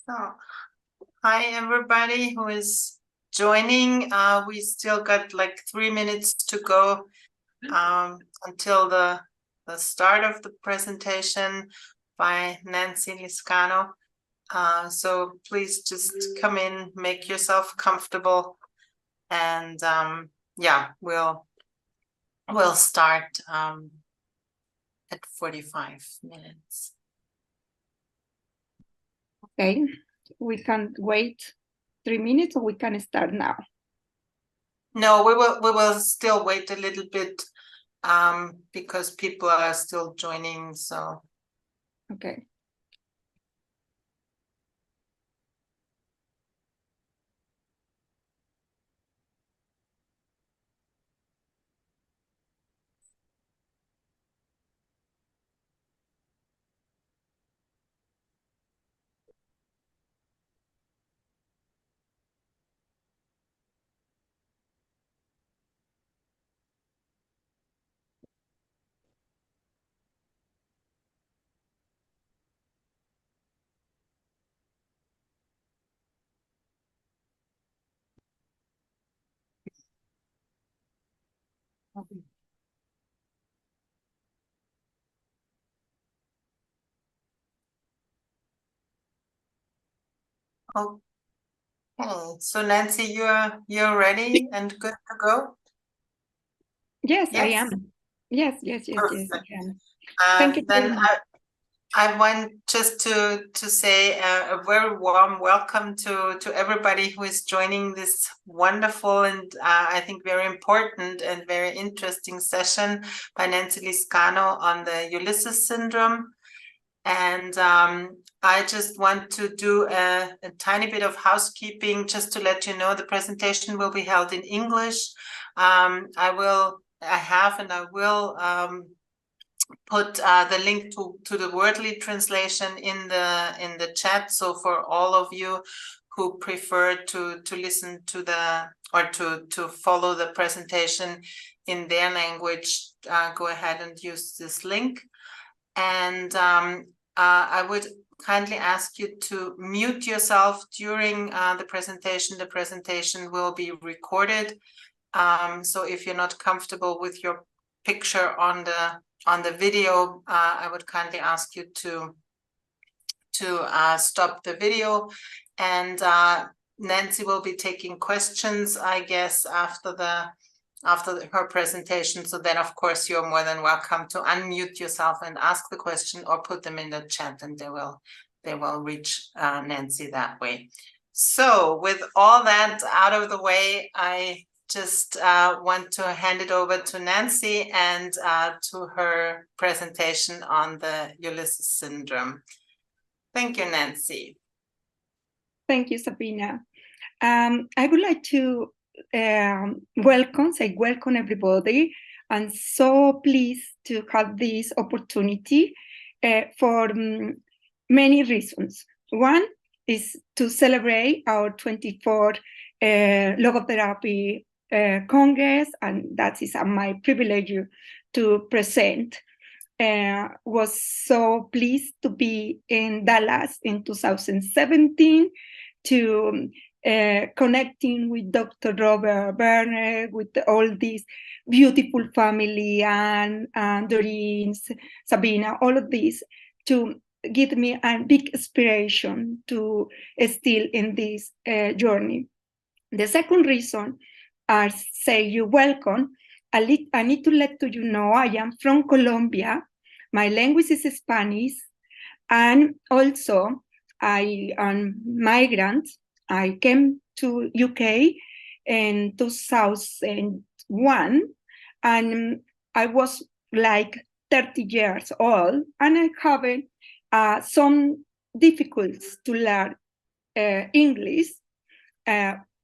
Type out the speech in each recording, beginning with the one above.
So, hi everybody who is joining. We still got like 3 minutes to go until the start of the presentation by Nancy Liscano. So please just come in, make yourself comfortable, and yeah, we'll start at 45 minutes. Okay, we can wait 3 minutes, or we can start now. No, we will still wait a little bit because people are still joining. So Okay. okay, so Nancy, you're ready and good to go? Yes, I Yes. am. Yes, I am. Thank you very Then much. I want just to say a very warm welcome to everybody who is joining this wonderful and I think very important and very interesting session by Nancy Liscano on the Ulysses syndrome. And I just want to do a tiny bit of housekeeping just to let you know the presentation will be held in English. I have and I will put the link to the wordly translation in the chat. So for all of you who prefer to listen to the or to follow the presentation in their language, go ahead and use this link. And I would kindly ask you to mute yourself during the presentation. The presentation will be recorded. So if you're not comfortable with your picture on the video, I would kindly ask you to stop the video. And Nancy will be taking questions, I guess, after her presentation. So then, of course, you're more than welcome to unmute yourself and ask the question or put them in the chat, and they will reach Nancy that way. So with all that out of the way, I just want to hand it over to Nancy and to her presentation on the Ulysses syndrome. Thank you, Nancy. Thank you, Sabina. I would like to say welcome everybody. I'm so pleased to have this opportunity for many reasons. One is to celebrate our 24th Logotherapy Congress, and that is my privilege to present. Was so pleased to be in Dallas in 2017 to connecting with Dr. Robert Werner, with all this beautiful family, and Doreen, Sabina, all of this, to give me a big inspiration to still in this journey. The second reason, I say you welcome. I need to let you know I am from Colombia. My language is Spanish, and also I am migrant. I came to UK in 2001, and I was like 30 years old, and I have some difficulties to learn English.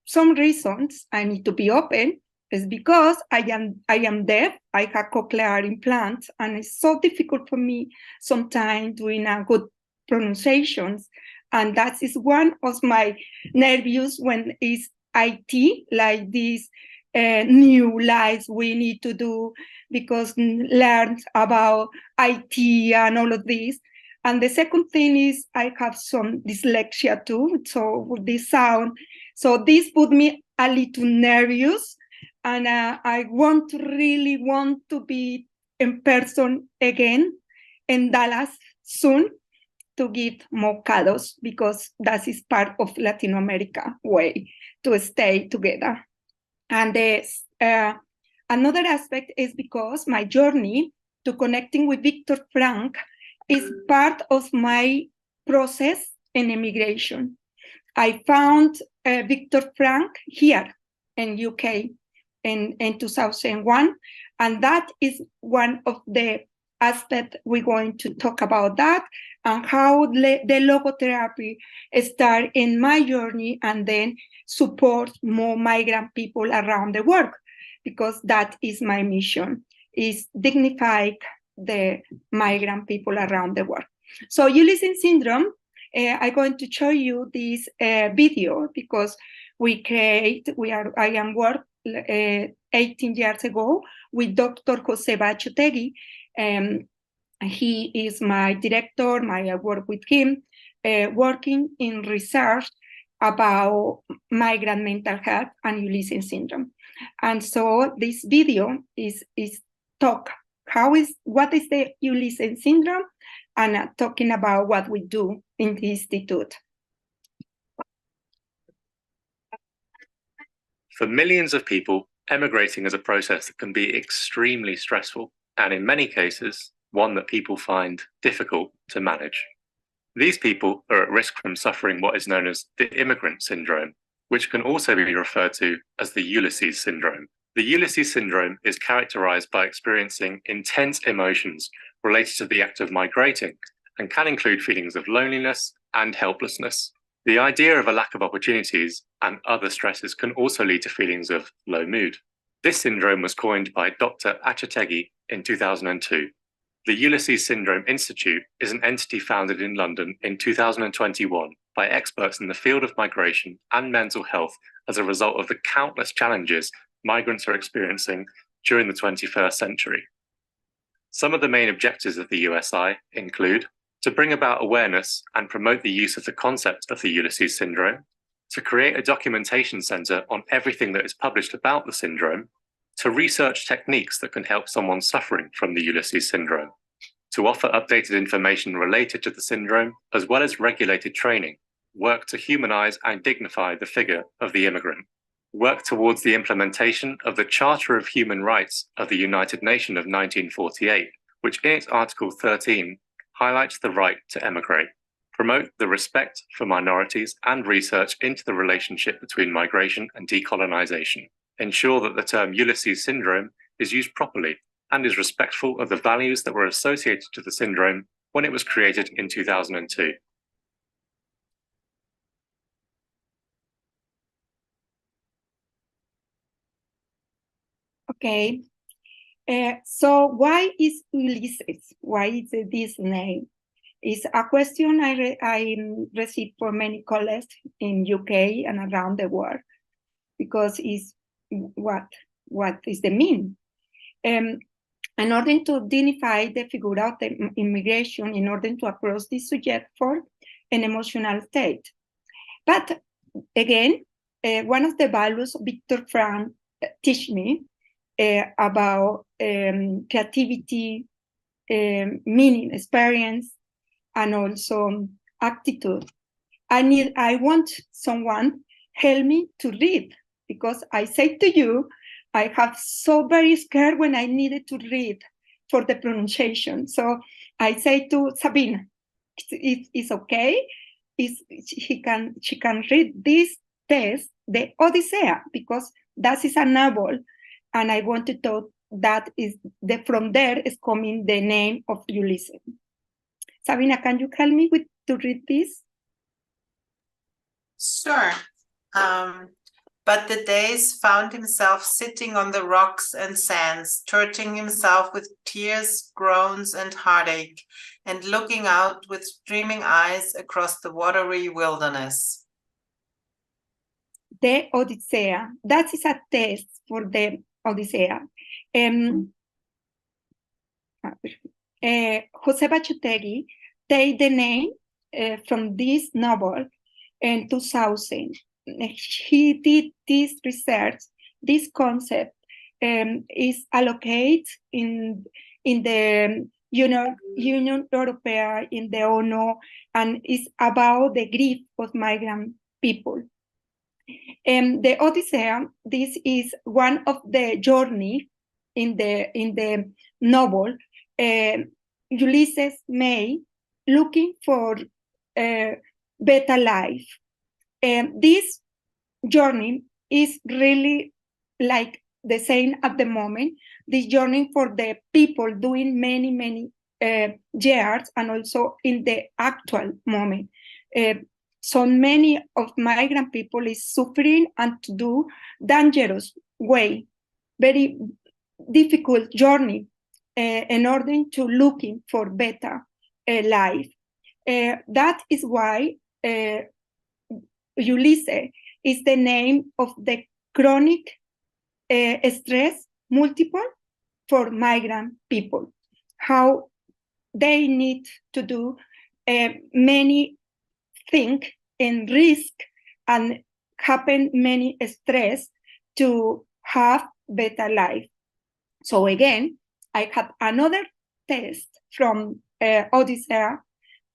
Some reasons I need to be open is because I am deaf. I have cochlear implants, and it's so difficult for me sometimes doing a good pronunciations. And that is one of my nerves when it's IT, like these new lives we need to do because learn about IT and all of this. And the second thing is I have some dyslexia too, so with this sound. So this put me a little nervous, and I really want to be in person again in Dallas soon to give more cuddles, because that is part of Latin America way to stay together. And another aspect is because my journey to connecting with Viktor Frankl is part of my process in immigration. I found Viktor Frankl here in UK in 2001, and that is one of the aspects we're going to talk about, that and how the logotherapy start in my journey and then support more migrant people around the world, because that is my mission, is dignify the migrant people around the world. So Ulysses syndrome, I'm going to show you this video because I am work 18 years ago with Dr. Jose Bachotegui. He is my director. I work with him, working in research about migrant mental health and Ulysses syndrome. And so this video is talk what is the Ulysses syndrome, and talking about what we do in the institute. For millions of people, emigrating is a process that can be extremely stressful, and in many cases, one that people find difficult to manage. These people are at risk from suffering what is known as the immigrant syndrome, which can also be referred to as the Ulysses syndrome. The Ulysses syndrome is characterized by experiencing intense emotions related to the act of migrating and can include feelings of loneliness and helplessness. The idea of a lack of opportunities and other stresses can also lead to feelings of low mood. This syndrome was coined by Dr. Bachotegui in 2002. The Ulysses Syndrome Institute is an entity founded in London in 2021 by experts in the field of migration and mental health as a result of the countless challenges migrants are experiencing during the 21st century. Some of the main objectives of the USI include to bring about awareness and promote the use of the concept of the Ulysses syndrome, to create a documentation center on everything that is published about the syndrome, to research techniques that can help someone suffering from the Ulysses syndrome, to offer updated information related to the syndrome, as well as regulated training, work to humanize and dignify the figure of the immigrant, work towards the implementation of the Charter of Human Rights of the United Nations of 1948, which in its Article 13 highlights the right to emigrate, promote the respect for minorities and research into the relationship between migration and decolonization, ensure that the term Ulysses syndrome is used properly and is respectful of the values that were associated to the syndrome when it was created in 2002. Okay, so why is Ulysses? Why is this name? It's a question I received from many colleagues in UK and around the world, because it's what is the mean? In order to dignify the figure of the immigration, in order to approach the subject for an emotional state. But again, one of the values Viktor Frankl teach me about creativity, meaning, experience, and also attitude. I want someone help me to read, because I say to you, I have so very scared when I needed to read for the pronunciation. So I say to Sabina, it's okay. She can read this text, the Odyssey, because that is a novel, and I want to tell that is from there is coming the name of Ulysses. Sabina, can you help me to read this? Sure. But the days found himself sitting on the rocks and sands, torturing himself with tears, groans, and heartache, and looking out with streaming eyes across the watery wilderness. The Odyssey. That is a test for the Odyssey. Jose Bachotegui take the name from this novel in 2000. He did this research. This concept is allocated in the Union Europea, in the ONU, and is about the grief of migrant people. The Odyssey, this is one of the journey in the novel. Ulysses made looking for better life. This journey is really like the same at the moment. This journey for the people doing many years, and also in the actual moment. So many of migrant people is suffering and to do dangerous way, very difficult journey in order to looking for better life. That is why Ulysses is the name of the chronic stress multiple for migrant people. How they need to do many things and risk and happen many stress to have better life. So again, I have another test from Odyssey,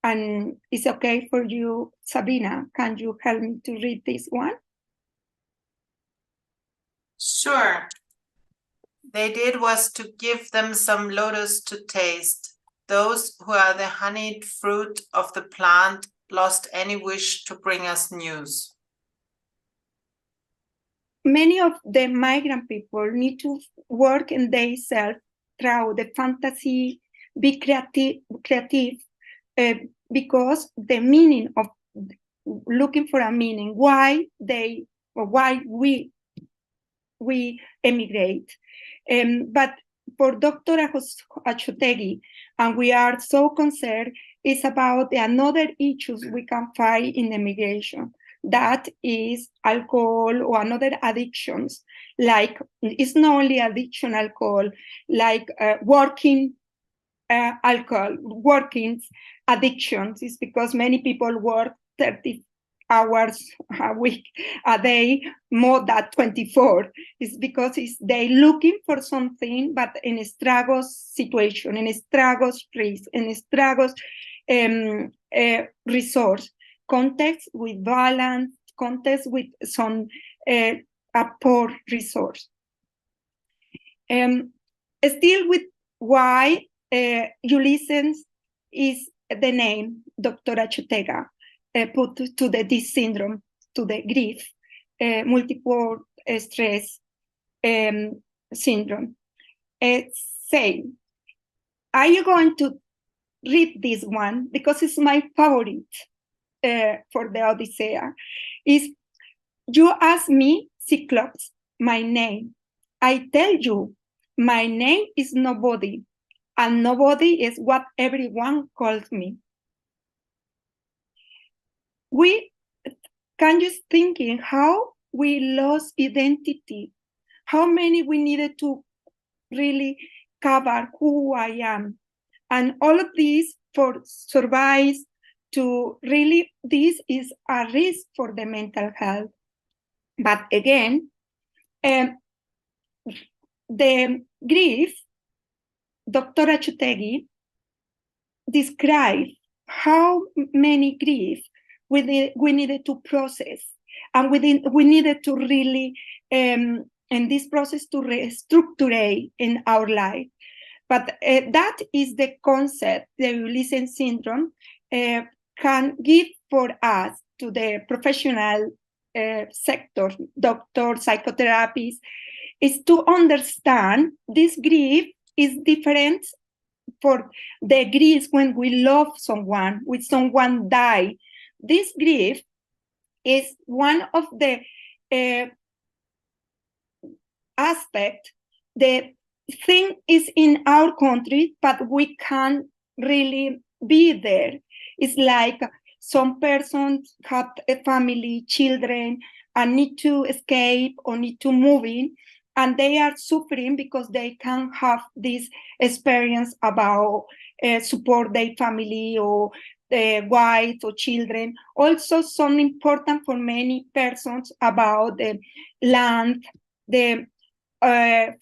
and it's okay for you, Sabrina. Can you help me to read this one? Sure. They did was to give them some lotus to taste. Those who are the honeyed fruit of the plant lost any wish to bring us news. Many of the migrant people need to work in themselves through the fantasy, be creative, because the meaning of looking for a meaning, why we emigrate. But for Dr. Achotegui, and we are so concerned, is about the another issues we can find in immigration. That is alcohol or another addictions, like it's not only addiction alcohol, like working alcohol, working addictions is because many people work 30 hours a week, a day, more than 24. It's because they looking for something, but in a struggle situation, in a struggle risk, in a struggle resource, context with balance, context with some a poor resource. Still with why Ulysses is the name Dr. Achotegui put to this syndrome, to the grief, multiple stress syndrome. Say, are you going to read this one? Because it's my favorite for the Odyssey. Is you ask me, Cyclops, my name. I tell you, my name is nobody, and nobody is what everyone calls me. We can just thinking how we lost identity, how many we needed to really cover who I am. And all of this for survive to really, this is a risk for the mental health. But again, the grief, Dr. Achotegui described how many grief we needed to process, and we needed to really, in this process, to restructure in our life. But that is the concept the Ulysses syndrome can give for us, to the professional sector, doctors, psychotherapists, is to understand this grief is different for the grief when we love someone, when someone died. This grief is one of the aspects. The thing is in our country, but we can't really be there. It's like some persons have a family, children, and need to escape or need to move in, and they are suffering because they can't have this experience about support their family or wife or children. Also, some important for many persons about the land, the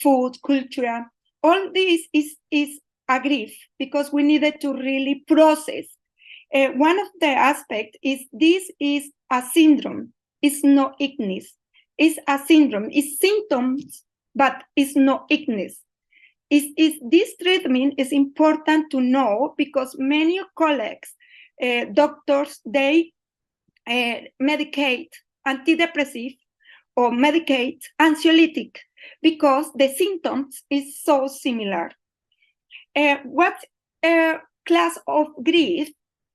food, culture. All this is a grief because we needed to really process. One of the aspects is this is a syndrome. It's no illness. It's a syndrome. It's symptoms, but it's no illness. This treatment is important to know because many colleagues, doctors, they medicate antidepressive or medicate anxiolytic because the symptoms is so similar. What class of grief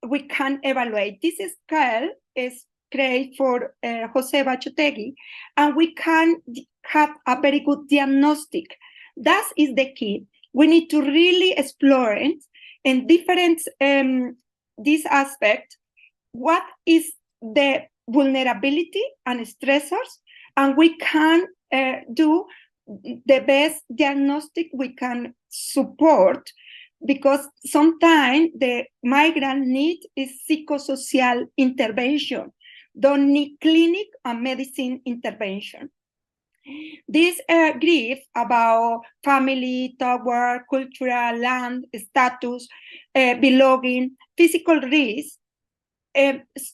we can evaluate? This scale is created for Jose Bachotegui, and we can have a very good diagnostic. That is the key. We need to really explore it in different this aspect. What is the vulnerability and stressors, and we can do the best diagnostic we can support, because sometimes the migrant need is psychosocial intervention, don't need clinic and medicine intervention. This grief about family, tower, cultural, land, status, belonging, physical risk,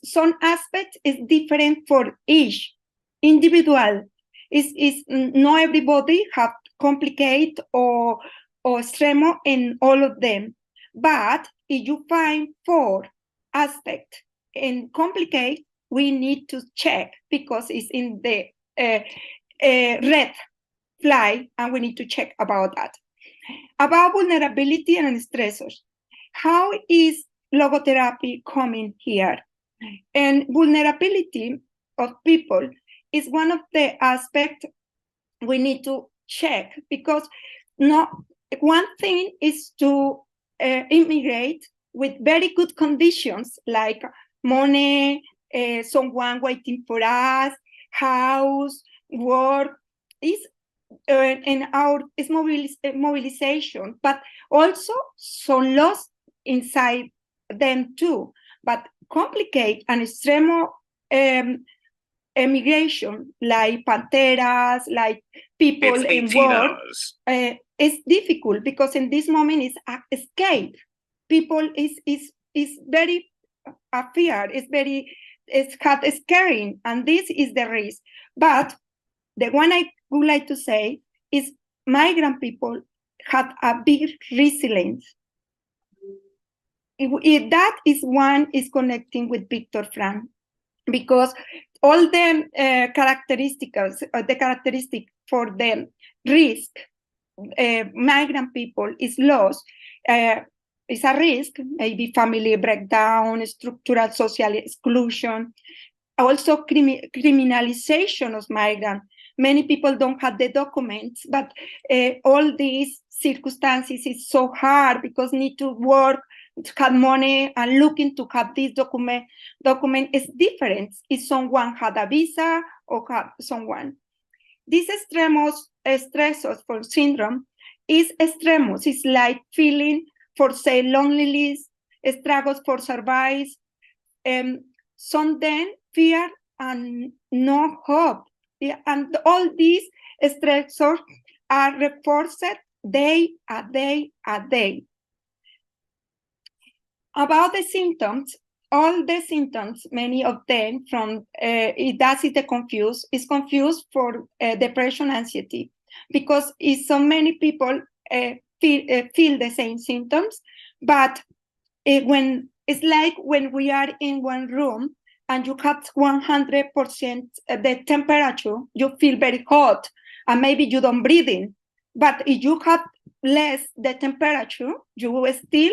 some aspect is different for each individual. Is not everybody have complicate or extremo in all of them. But if you find 4 aspects and complicate, we need to check because it's in the red flag, and we need to check about that. About vulnerability and stressors. How is logotherapy coming here? And vulnerability of people is one of the aspects we need to check, because one thing is to immigrate with very good conditions like money, someone waiting for us, house, work, is mobilization, but also some loss inside them too. But complicate and extremo emigration, like panteras, like people in war, it's difficult because in this moment it's escape. People is very fear, it's scaring, and this is the risk. But the one I would like to say is migrant people have a big resilience. If that is one is connecting with Viktor Frankl, because all the characteristics, the characteristic for the risk, migrant people is loss, is a risk, maybe family breakdown, structural social exclusion, also criminalization of migrants. Many people don't have the documents, but all these circumstances is so hard because need to work, to have money, and looking to have this document is different if someone had a visa or have someone. This stressors for syndrome is extremos. It's like feeling for, say, loneliness, struggles for survival, some then fear and no hope. And all these stressors are reinforced day a day. About the symptoms, all the symptoms, many of them from is confused for depression, anxiety, because so many people feel the same symptoms, but when it's like when we are in one room and you have 100% the temperature, you feel very hot, and maybe you don't breathe in. But if you have less the temperature, you will still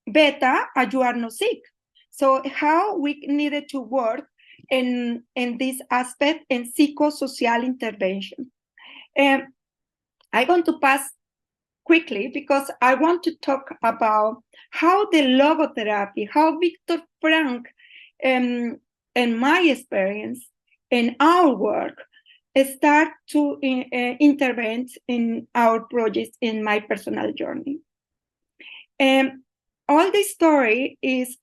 better, and you are not sick. So how we needed to work in this aspect in psychosocial intervention. I'm going to pass quickly because I want to talk about how the logotherapy, how Viktor Frankl, and my experience and our work start to intervene in our projects in my personal journey. All this story is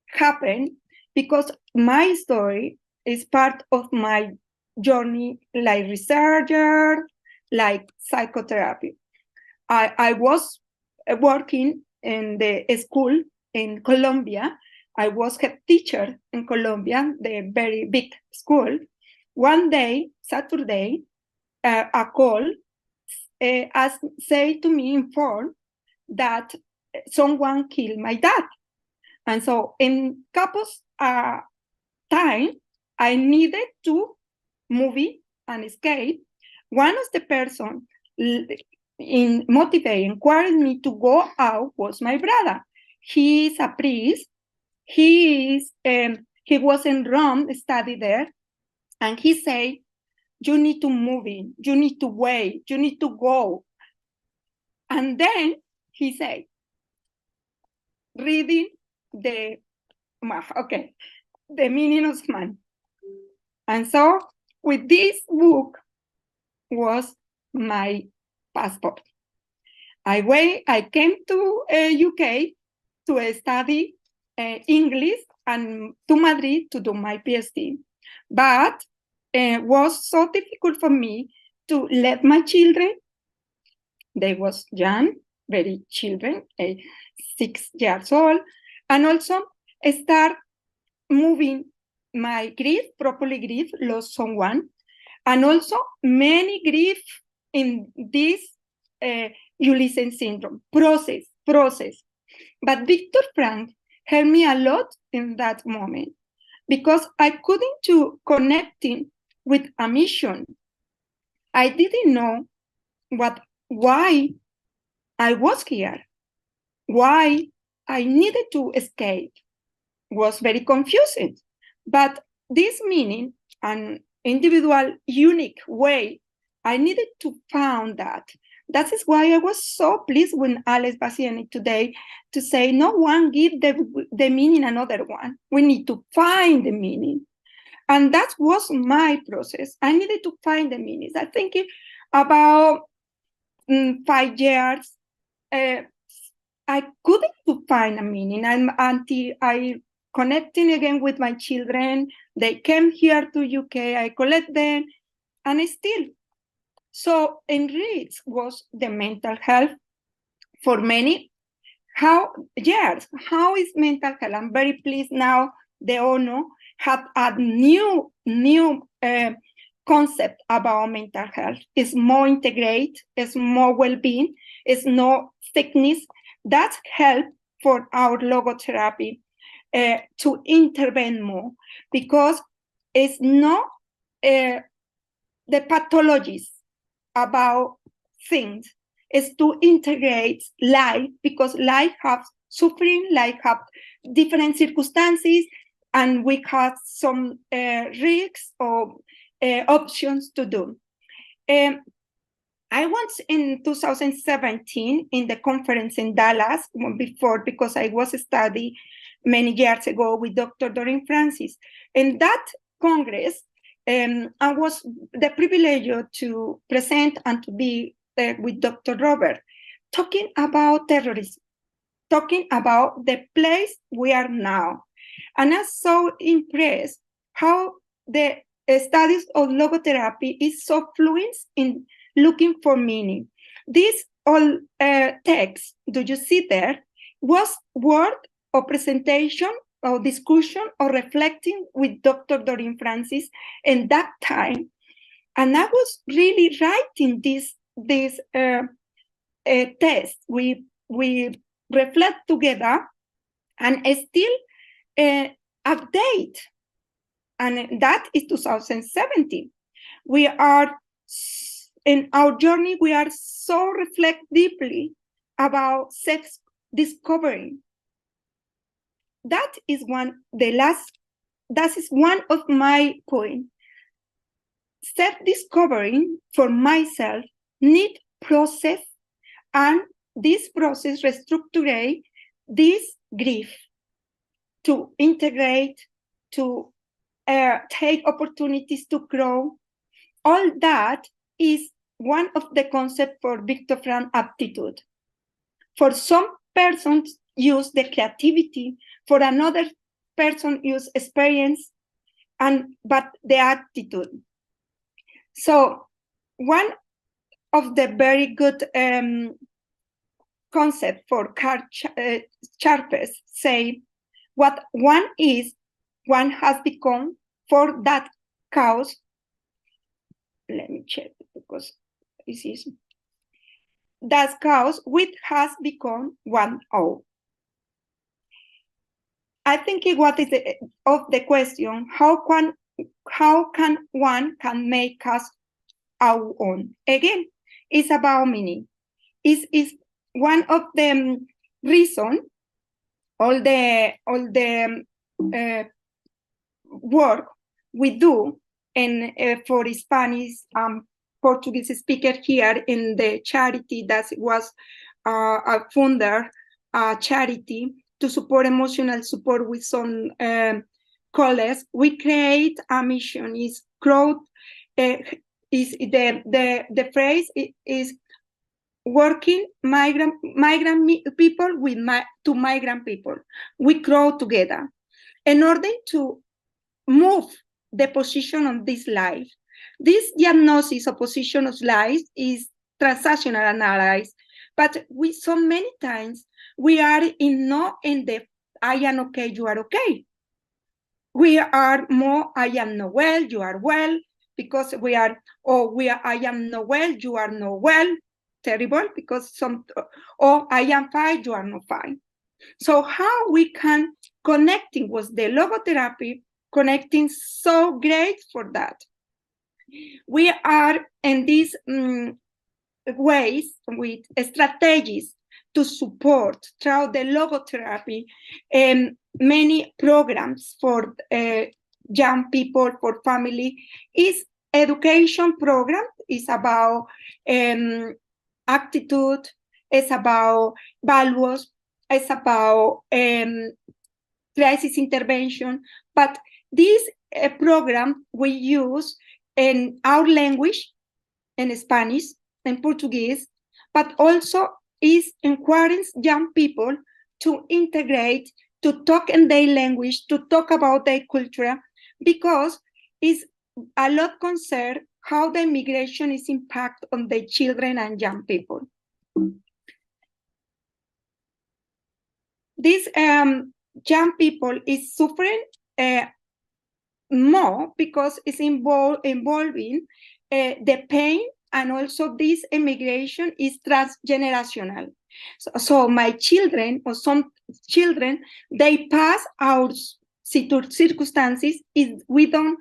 happened because my story is part of my journey, like researcher, like psychotherapy. I was working in the school in Colombia. I was head teacher in Colombia, the very big school. One day, Saturday, a call say to me, informed that someone killed my dad. And so in couples time, I needed to move and escape. One of the person in motivating, encouraging me to go out was my brother. He is a priest. He was in Rome, studied there, and he said, "You need to move in. You need to wait. You need to go." And then he said, reading the meaning of man. And so with this book was my passport. I came to UK to study English and to Madrid to do my PhD. But it was so difficult for me to let my children, they was young, very children, 6 years old, and also start moving my grief, properly grief, lost someone, and also many grief in this Ulysses syndrome process. But Viktor Frankl helped me a lot in that moment because I couldn't to connecting with a mission. I didn't know why I was here, why I needed to escape. Was very confusing. But this meaning, an individual, unique way, I needed to find that. That is why I was so pleased when Alex Bassiani today to say, no one give the meaning another one. We need to find the meaning. And that was my process. I needed to find the meanings. I think about 5 years, I couldn't to find a meaning until I connecting again with my children. They came here to UK, I collect them, and still. So enriched was the mental health for many. How is mental health? I'm very pleased now the ONU have a new concept about mental health. It's more integrated, it's more well-being, it's no sickness. That's help for our logotherapy to intervene more, because it's not the pathologies about things. It's to integrate life, because life has suffering, life have different circumstances, and we have some risks or options to do. I was in 2017 in the conference in Dallas before, because I was studying many years ago with Dr. Doreen Francis. In that Congress, I was the privilege to present and to be with Dr. Robert, talking about terrorism, talking about the place we are now. And I'm so impressed how the studies of logotherapy is so fluent in looking for meaning. This all text, do you see there, was word or presentation or discussion or reflecting with Dr. Doreen Francis in that time. And I was really writing this test. We reflect together and still update. And that is 2017. We are, in our journey, we are so reflect deeply about self-discovery. That is one of my points. Self-discovering for myself need process, and this process restructure this grief to integrate, to take opportunities to grow, all that is one of the concepts for Viktor Frankl aptitude. For some persons use the creativity, for another person use experience, but the attitude. So one of the very good concept for Karl Sharpes say, what one is, one has become for that cause. Let me check because this is that cause which has become one of. I think what is of the question, how can one can make us our own? Again, it's about meaning. Is one of the reason all the work we do and for Spanish Portuguese speaker here in the charity that was a founder charity to support emotional support with some colleagues. We create a mission is growth. Is the phrase is working migrant people with to migrant people. We grow together in order to move the position of this life. This diagnosis of position of life is transactional analysis, but we so many times we are not in the I am okay, you are okay. We are more I am not well, you are well, because we are, I am not well, you are not well, terrible, because I am fine, you are not fine. So how we can connecting with the logotherapy, connecting so great for that. We are in these ways with strategies to support through the logotherapy many programs for young people, for family. Is education program, is about attitude, it's about values, it's about crisis intervention, but this program we use in our language, in Spanish, in Portuguese, but also is encouraging young people to integrate, to talk in their language, to talk about their culture, because it's a lot concerned how the immigration is impact on the children and young people. These young people is suffering more because it's involving the pain, and also this immigration is transgenerational. So my children, or some children, they pass our circumstances if we don't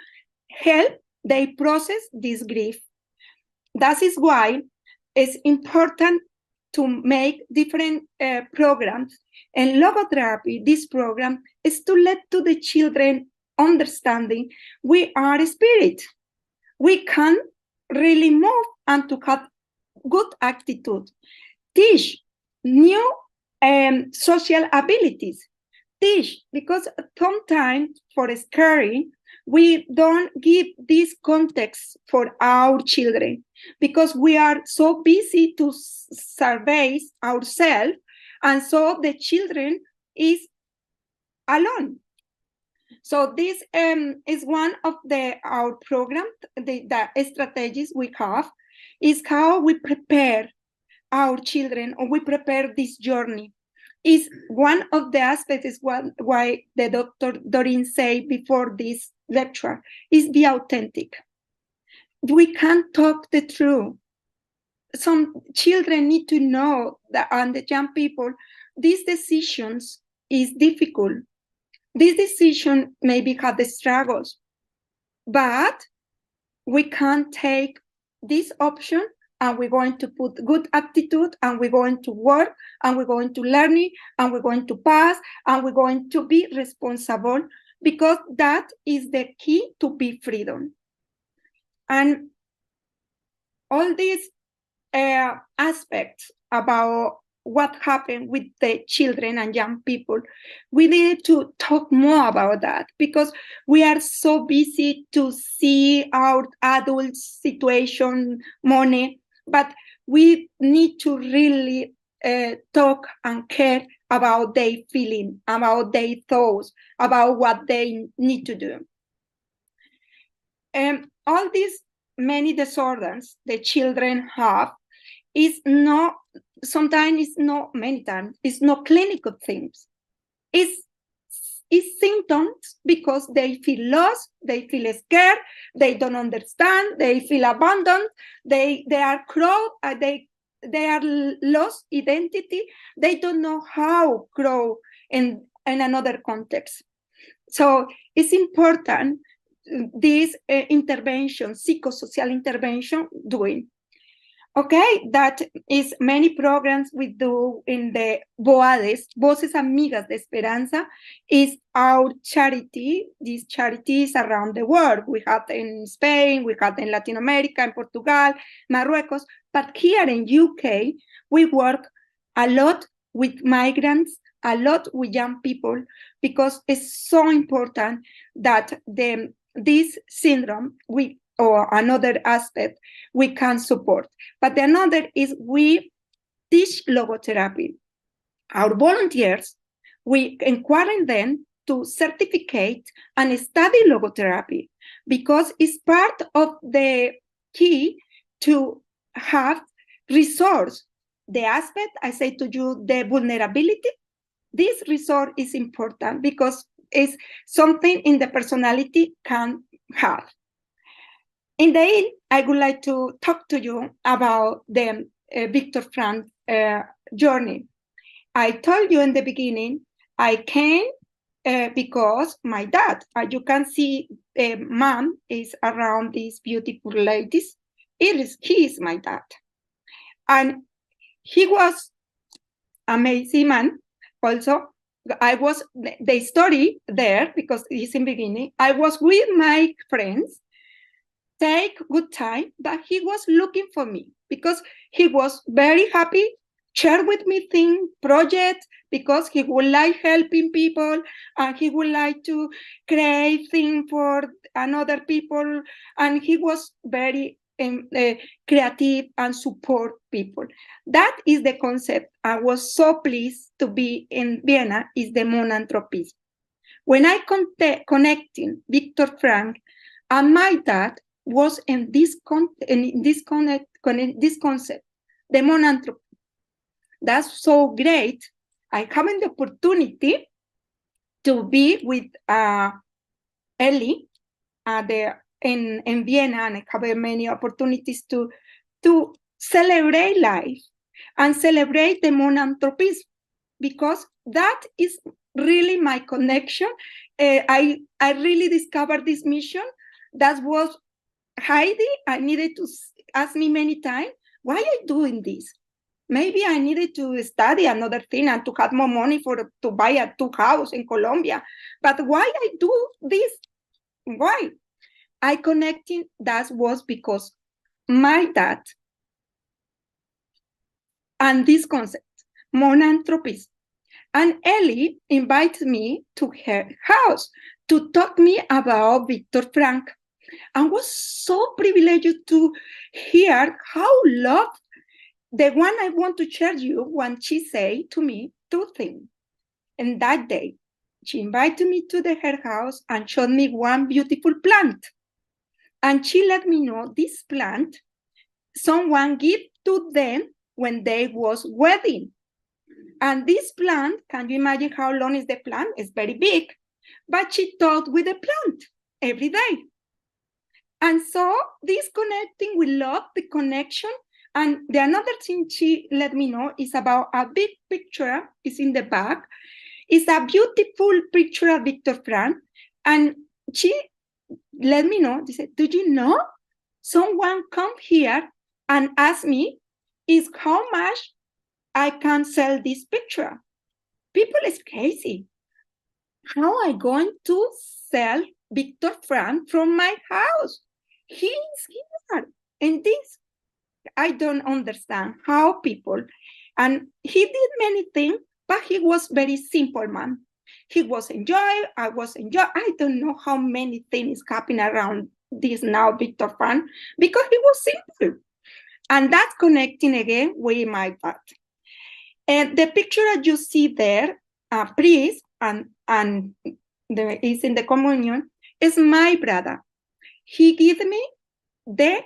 help, they process this grief. That is why it's important to make different programs. And logotherapy, this program, is to let to the children understanding we are a spirit. We can really move and to have good attitude. Teach new social abilities. Teach, because sometimes for scary, we don't give this context for our children because we are so busy to survey ourselves, and so the children is alone. So this is one of our programs, the strategies we have, is how we prepare our children, or we prepare this journey. Is one of the aspects is why the Dr. Doreen said before this lecture, is be authentic. We can't talk the truth. Some children need to know that, and the young people, these decisions is difficult. This decision maybe have the struggles, but we can't take this option, and we're going to put good attitude, and we're going to work, and we're going to learn it, and we're going to pass, and we're going to be responsible, because that is the key to be freedom. And all these aspects about what happened with the children and young people, we need to talk more about that, because we are so busy to see our adults' situation, money, but we need to really talk and care about their feeling, about their thoughts, about what they need to do. All these many disorders the children have is not, sometimes it's not, many times, it's not clinical things. It's symptoms because they feel lost, they feel scared, they don't understand, they feel abandoned, they are crowd, they are lost identity, they don't know how grow in another context. So it's important this intervention, psychosocial intervention doing. Okay, that is many programs we do in the BOADES, Voces Amigas de Esperanza, is our charity. These charities around the world. We have in Spain, we have in Latin America, in Portugal, Marruecos, but here in UK, we work a lot with migrants, a lot with young people, because it's so important that this syndrome, or another aspect, we can support. But the another is we teach logotherapy. Our volunteers, we encourage them to certificate and study logotherapy, because it's part of the key to have resource. The aspect, I say to you, the vulnerability, this resource is important because it's something in the personality can have. In the end, I would like to talk to you about the Viktor Frankl journey. I told you in the beginning, I came because my dad, you can see mom is around these beautiful ladies. He is my dad. And he was amazing man. Also, I was, the story there, because it's in the beginning, I was with my friends, take good time, but he was looking for me because he was very happy, share with me things, projects, because he would like helping people and he would like to create things for another people, and he was very creative and support people. That is the concept. I was so pleased to be in Vienna, is the monanthropism. When I connecting Viktor Frankl and my dad, was in this concept, the monanthropy. That's so great. I have the opportunity to be with Ellie in Vienna, and I have many opportunities to celebrate life and celebrate the monanthropism, because that is really my connection. I really discovered this mission. That was Heidi, I needed to ask me many times, why are you doing this? Maybe I needed to study another thing and to have more money to buy a 2 house in Colombia. But why I do this? Why? I connected, that was because my dad and this concept, monanthropism. And Ellie invited me to her house to talk me about Viktor Frankl. I was so privileged to hear how loved the one I want to share you when she said to me 2 things. And that day, she invited me to her house and showed me one beautiful plant. And she let me know this plant, someone gave to them when they was wedding. And this plant, can you imagine how long is the plant? It's very big. But she talked with the plant every day. And so this connecting, we love the connection. And the another thing she let me know is about a big picture, is in the back. It's a beautiful picture of Viktor Frankl. And she let me know, she said, do you know, someone come here and ask me is how much I can sell this picture. People is crazy. How am I going to sell Viktor Frankl from my house? He is here. And this, I don't understand how people, And he did many things, but he was very simple man. He was enjoy, I was enjoy. I don't know how many things happen around this now, Viktor Frankl, because he was simple. And that's connecting again with my dad. And the picture that you see there, priest, and is in the communion, is my brother. He gave me the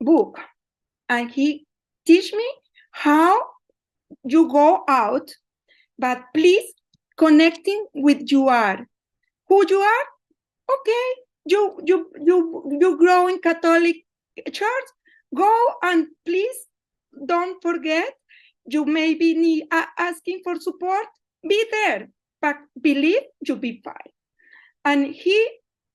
book, and he teach me how you go out, but please connecting with you are. Who you are? Okay, you grow in Catholic church. Go and please don't forget. You may be need, asking for support. Be there, but believe you'll be fine. And he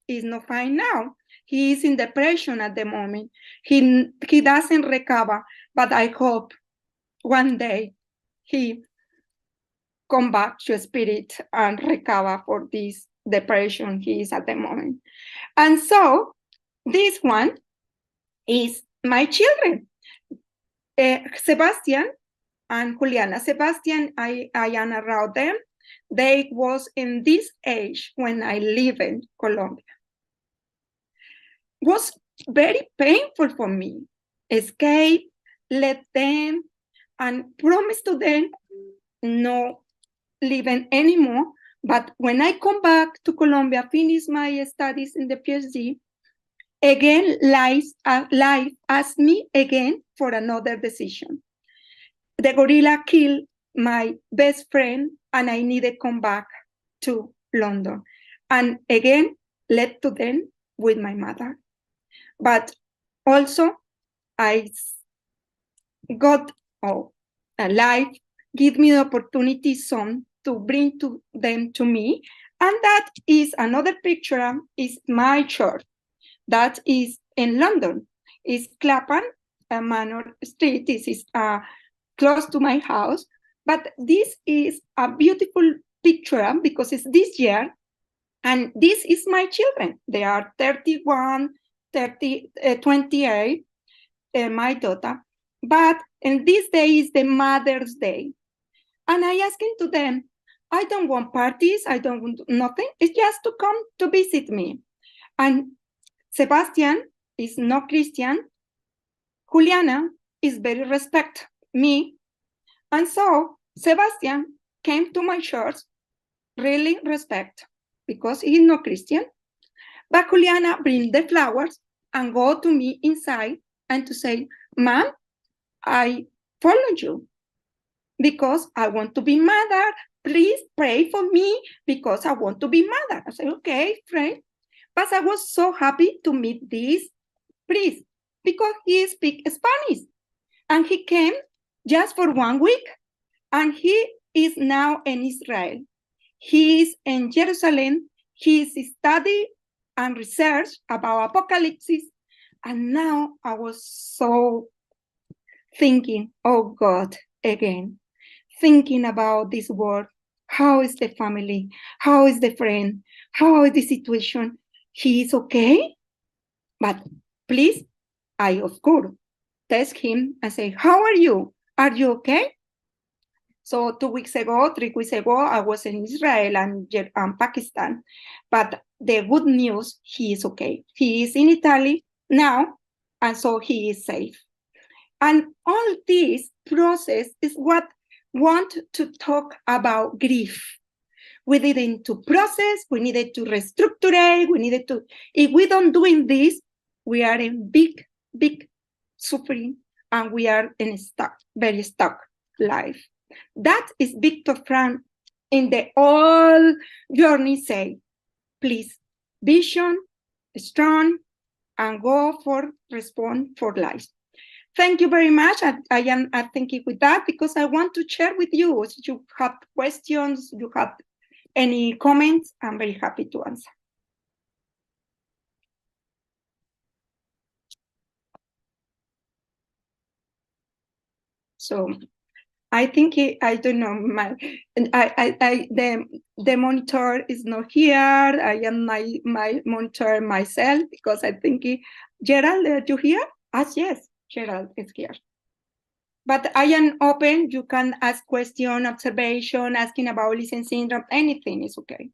is not fine now. He is in depression at the moment. He doesn't recover, but I hope one day he come back to spirit and recover for this depression he is at the moment. And so this one is my children, Sebastian and Juliana. Sebastian, I am around them. They was in this age when I live in Colombia. Was very painful for me. Escape, let them, and promise to them no living anymore. But when I come back to Colombia, finish my studies in the PhD, again, life asked me again for another decision. The gorilla killed my best friend, and I needed to come back to London. And again, led to them with my mother. But also, I got life give me the opportunity some to bring to them to me. And that is another picture, is my church. That is in London. It's Clapham Manor Street. This is close to my house. But this is a beautiful picture because it's this year. And this is my children. They are 31, 28, my daughter. But and this day is the Mother's Day. And I asking to them, I don't want parties, I don't want nothing. It's just to come to visit me. And Sebastian is not Christian. Juliana is very respect me. And so Sebastian came to my church, really respect, because he's not Christian. But Juliana bring the flowers and go to me inside and to say, Mom, I follow you because I want to be mother. Please pray for me because I want to be mother. I said, okay, friend. But I was so happy to meet this priest because he speaks Spanish. And he came just for 1 week. And he is now in Israel. He is in Jerusalem. He is studying and research about apocalypse. And now I was so thinking, oh God, again, thinking about this world. How is the family? How is the friend? How is the situation? He is okay? But please, I, of course, text him and say, how are you? Are you okay? So 2 weeks ago, 3 weeks ago, I was in Israel and Pakistan. But the good news, he is okay. He is in Italy now, and so he is safe. And all this process is what I want to talk about grief. We needed to process, we needed to restructure, we needed to, if we don't doing this, we are in big, big suffering, and we are in very stuck life. That is Viktor Frankl in the whole journey say, please, vision, strong, and go for respond for life. Thank you very much. I am thinking with that because I want to share with you. If you have questions, you have any comments, I'm very happy to answer. So I think I don't know, the monitor is not here. I am my monitor myself because I think Gerald, are you here? Yes, Gerald is here. But I am open. You can ask question, observation, asking about Ulysses syndrome, anything is okay.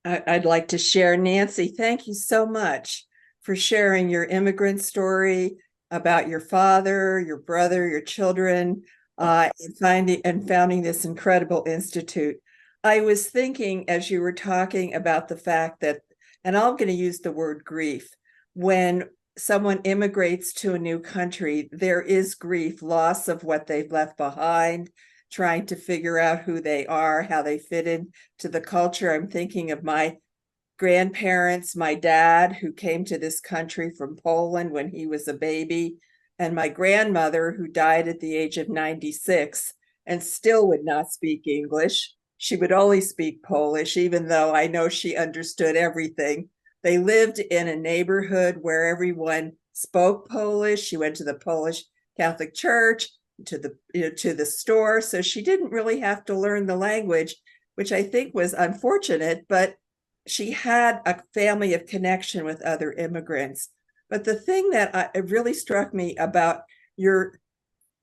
I'd like to share. Nancy, thank you so much for sharing your immigrant story about your father, your brother, your children, and founding this incredible institute. I was thinking as you were talking about the fact that, and I'm going to use the word grief, when someone immigrates to a new country, there is grief, loss of what they've left behind, trying to figure out who they are, how they fit in to the culture. I'm thinking of my grandparents, my dad, who came to this country from Poland when he was a baby, and my grandmother, who died at the age of 96 and still would not speak English. She would only speak Polish, even though I know she understood everything. They lived in a neighborhood where everyone spoke Polish. She went to the Polish Catholic Church, to the store, so she didn't really have to learn the language, which I think was unfortunate, but she had a family of connection with other immigrants. But the thing that it really struck me about your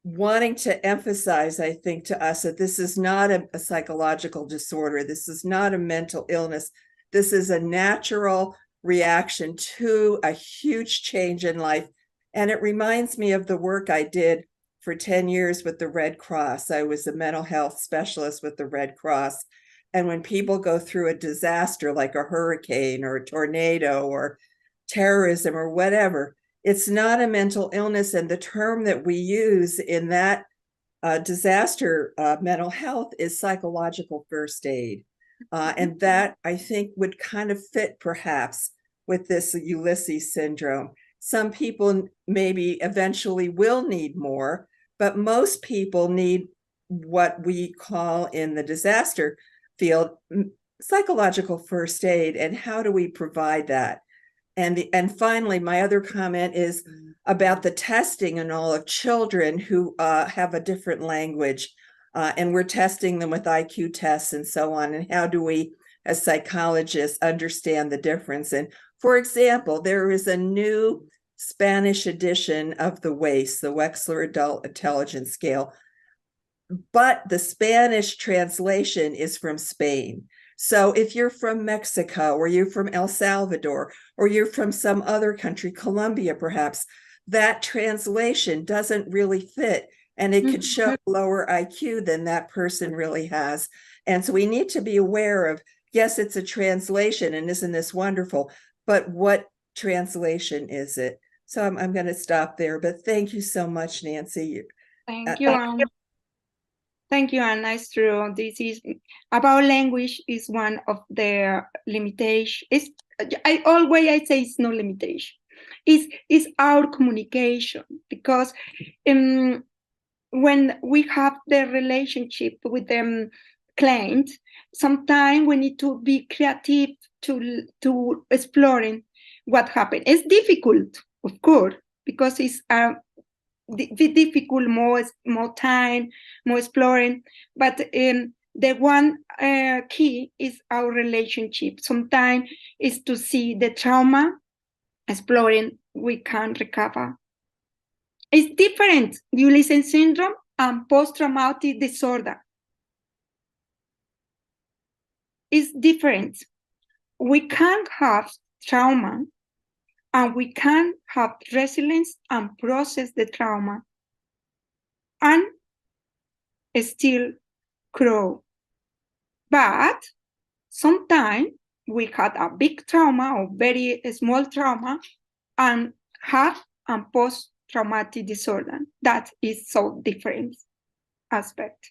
wanting to emphasize, I think, to us that this is not a psychological disorder, this is not a mental illness, this is a natural reaction to a huge change in life. And it reminds me of the work I did for 10 years with the Red Cross. I was a mental health specialist with the Red Cross. And when people go through a disaster like a hurricane or a tornado or terrorism or whatever, it's not a mental illness. And the term that we use in that disaster mental health is psychological first aid. And that, I think, would kind of fit perhaps with this Ulysses syndrome. Some people maybe eventually will need more, but most people need what we call in the disaster field psychological first aid. And how do we provide that? And finally, my other comment is about the testing and all of children who have a different language. And we're testing them with IQ tests and so on. And how do we, as psychologists, understand the difference? And for example, there is a new Spanish edition of the WAIS, the Wechsler Adult Intelligence Scale, but the Spanish translation is from Spain. So if you're from Mexico, or you're from El Salvador, or you're from some other country, Colombia perhaps, that translation doesn't really fit, and it could show lower IQ than that person really has. And so we need to be aware of, yes, it's a translation, and isn't this wonderful, but what translation is it? So I'm going to stop there, but thank you so much, Nancy. Thank you, Anne. Thank you, Anne. It's true. This is about language is one of the limitations. I say it's no limitation. It's our communication, because when we have the relationship with them client, sometimes we need to be creative to exploring what happened. It's difficult, of course, because it's difficult, more time, more exploring. But the one key is our relationship. Sometimes is to see the trauma, exploring, we can recover. It's different, Ulysses syndrome and post-traumatic disorder. It's different. We can have trauma, and we can have resilience and process the trauma and still grow. But sometimes we had a big trauma or very small trauma and have a post-traumatic disorder. That is so different aspect.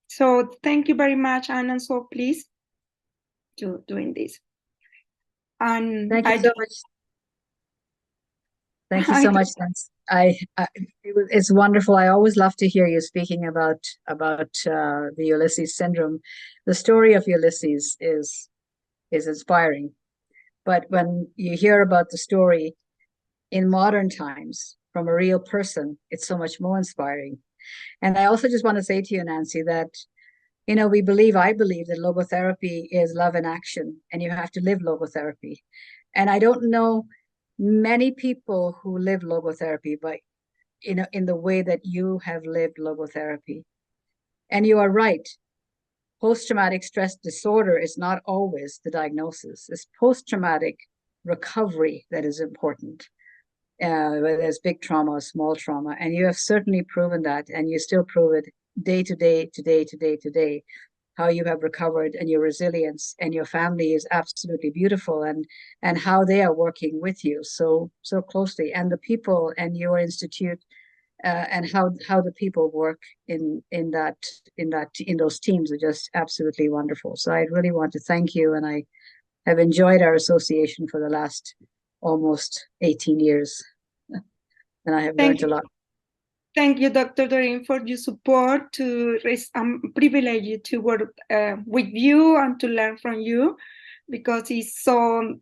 So thank you very much, Anna. So please to doing this. And thank you so much. Thank you so much, Nancy. It's wonderful. I always love to hear you speaking about the Ulysses syndrome. The story of Ulysses is inspiring, but when you hear about the story in modern times from a real person, it's so much more inspiring. And I also just want to say to you, Nancy, that I believe that logotherapy is love in action, and you have to live logotherapy. And I don't know many people who live logotherapy, but in the way that you have lived logotherapy. And you are right. Post-traumatic stress disorder is not always the diagnosis. It's post-traumatic recovery that is important, whether it's big trauma or small trauma. And you have certainly proven that, and you still prove it day to day, how you have recovered, and your resilience, and your family is absolutely beautiful, and how they are working with you so closely, and the people and your institute, and how the people work in those teams are just absolutely wonderful. So I really want to thank you, and I have enjoyed our association for the last almost 18 years, and I have learned a lot. Thank you, Dr. Doreen, for your support. I'm privileged to work with you and to learn from you, because it's so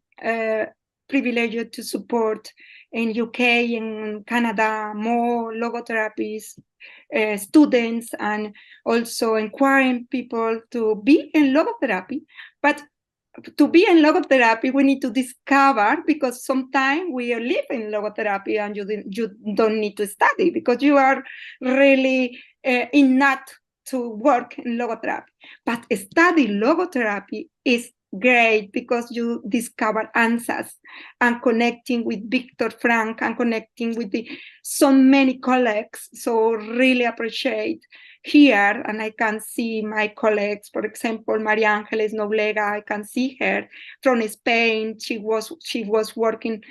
privileged to support in UK and Canada more logotherapists, students, and also inquiring people to be in logotherapy. But to be in logotherapy, we need to discover, because sometimes we live in logotherapy and you don't need to study, because you are really innate to work in logotherapy. But study logotherapy is great, because you discover answers, and connecting with Viktor Frankl and connecting with so many colleagues. So really appreciate here, and I can see my colleagues, for example, Maria Ángeles Noblega. I can see her from Spain. She was working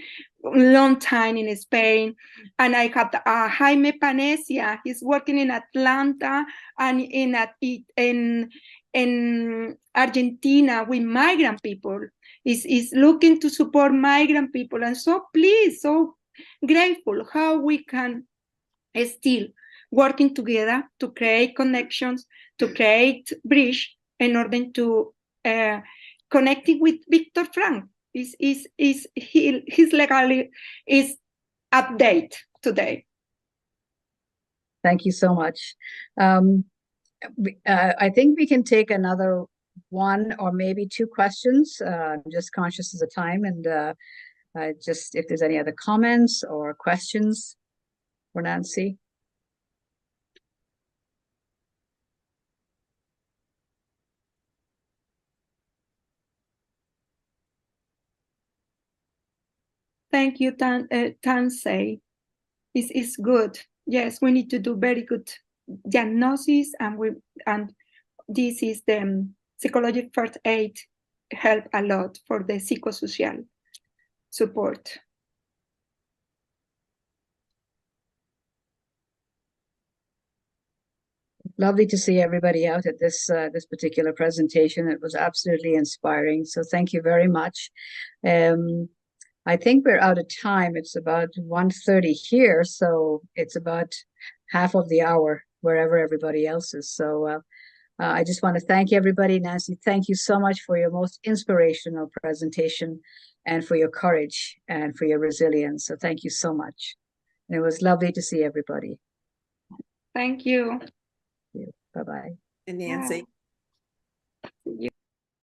a long time in Spain. And I have Jaime Panesia. He's working in Atlanta and in Argentina with migrant people. Is looking to support migrant people. And so pleased, so grateful how we can still working together to create connections, to create bridge in order to connecting with Viktor Frankl. His legacy is update today. Thank you so much. I think we can take another one or maybe two questions. I'm just conscious of the time, and just if there's any other comments or questions for Nancy. Thank you, Tansei. It's good. Yes, we need to do very good diagnosis, and this is the psychological first aid help a lot for the psychosocial support. Lovely to see everybody out at this particular presentation. It was absolutely inspiring. So thank you very much. I think we're out of time. It's about 1:30 here, so it's about half of the hour wherever everybody else is. So I just want to thank everybody. Nancy, thank you so much for your most inspirational presentation, and for your courage and for your resilience. So thank you so much. And it was lovely to see everybody. Thank you. Bye-bye. And Nancy. Yeah.